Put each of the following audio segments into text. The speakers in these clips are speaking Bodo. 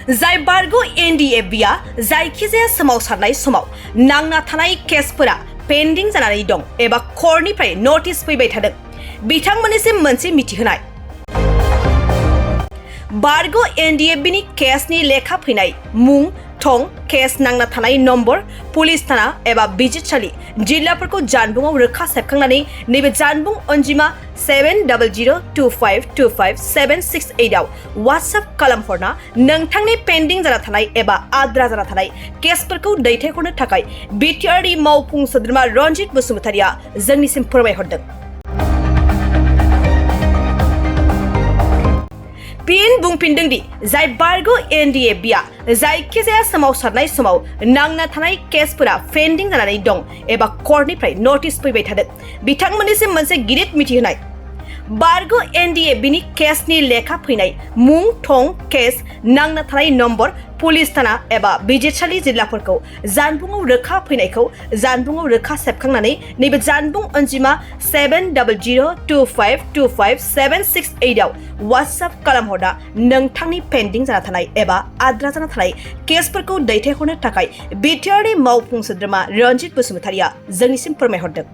जाय बारगो NDFB जायखिजाया सोमावसारनाय समाव नांना थानाय केसफोरा पेन्डिं जानानै दं एबा कर्टनिफ्राय नटिस फैबाय थादों बिथांमोननिसिम मोनसे मिथिहोनाय बारगो NDFB नि केसनि लेखा फैनाय मुं थं केस नांना थानाय नम्बर पुलिस थाना एबा बिजिरसालि जिल्लाफोरखौ जानबुंआव रोखा सेबखांनानै नैबे जानबुं अनजिमा 7002525768 आव WhatsApp खालामहरना नोंथांनि पेन्डिं जाना थानाय एबा आद्रा जाना थानाय केसफोरखौ दैथायहरनो थाखाय बिटिआरनि मावफुं सोद्रोमा रनजित बसुमतारिया जोंनिसिम फोरमायहरदों। फिन बुंफिनदों दि जाय बारगो NDFB जायखिजाया सोमावसारनाय समाव नांना थानाय केसफोरा पेन्डिं जानानै दं एबा कर्टनिफ्राय नटिस फैबाय थादों बिथांमोननिसिम मोनसे गिदिर मिथिहोनाय बारगो NDFB नि केसनि लेखा फैनाय मुं थं केस नांना थानाय नम्बर पुलिस थाना एबा बिजिरसालि जिल्लाफोरखौ जानबुंआव रोखा फैनायखौ जानबुंआव रोखा सेबखांनानै नैबे जानबुं अनजिमा 7002525768 आव WhatsApp खालामहरना नोंथांनि पेन्डिं जाना थानाय एबा आद्रा जाना थानाय केसफोरखौ दैथायहरनो थाखाय बिटिआरनि मावफुं सोद्रोमा रनजित बसुमतारिया जोंनिसिम फोरमायहरदों।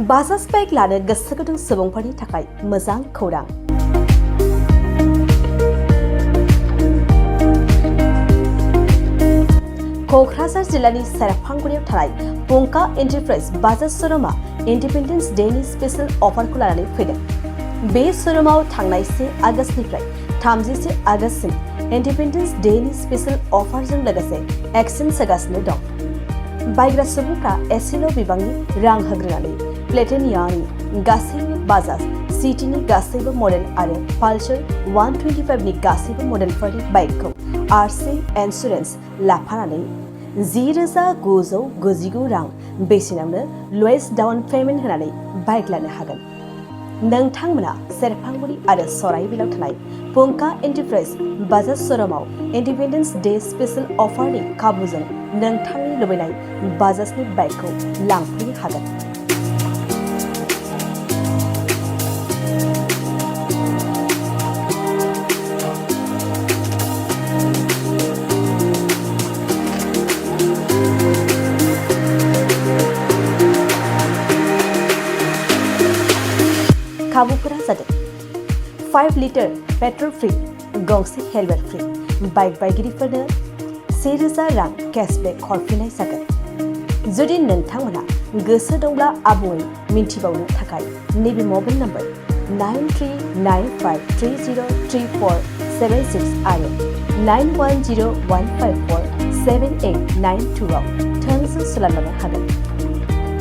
बाजाज बाइक लानो गोसो गुदुं सुबुंफोरनि थाखाय मोजां खौरां। क'क्राझार जिल्लानि सेरफांगुरियाव थानाय पंका एन्टारप्राइज बाजाज श'रुमआ इन्डिपेन्डेन्स डेनि स्पेशल अफारखौ लानानै फैदों। बे श'रुमाव थांनाय 1 आगस्तनिफ्राय 31 आगस्तसिम इन्डिपेन्डेन्स डेनि स्पेशल अफारजों लोगोसे एक्सचेन्ज होगासिनो दं। बायग्रा सुबुंफ्रा एसेल' बिबांनि रां होग्रोनानै प्लेटिनियानि गासैबो बाजाज सिटीनि गासैबो मडेल आरो पालसार 125 नि गासैबो मडेलफोरनि बाइकखौ RC इन्सुरेन्स लाफानानै 10,999 रां बेसेनावनो लवेस्ट डाउन पेमेन्ट होनानै बाइक लानो हागोन। नोंथांमोना सेरफांगुरि आरो सराइबिलाव थानाय पंका एन्टारप्राइज बाजाज श'रुमाव इन्डिपेन्डेन्स डे स्पेशल अफारनि खाबुजों नोंथांनि लुबैनाय बाजाजनि बाइकखौ लांफैनो हागोन। खाबुफोरा जादों 5 लिटार पेट्रल फ्री गंसे हेलमेट फ्री बाइक बायगिरिफोरनो 1,000 रां केशबेक हरफिननाय जागोन। जुदि नोंथांमोना गोसो दंब्ला आबुङै मिन्थिबावनो थाखाय नैबे मबाइल नम्बर 9395303476 आरो 9101547892 आव थोंजों सोलायनो हागोन।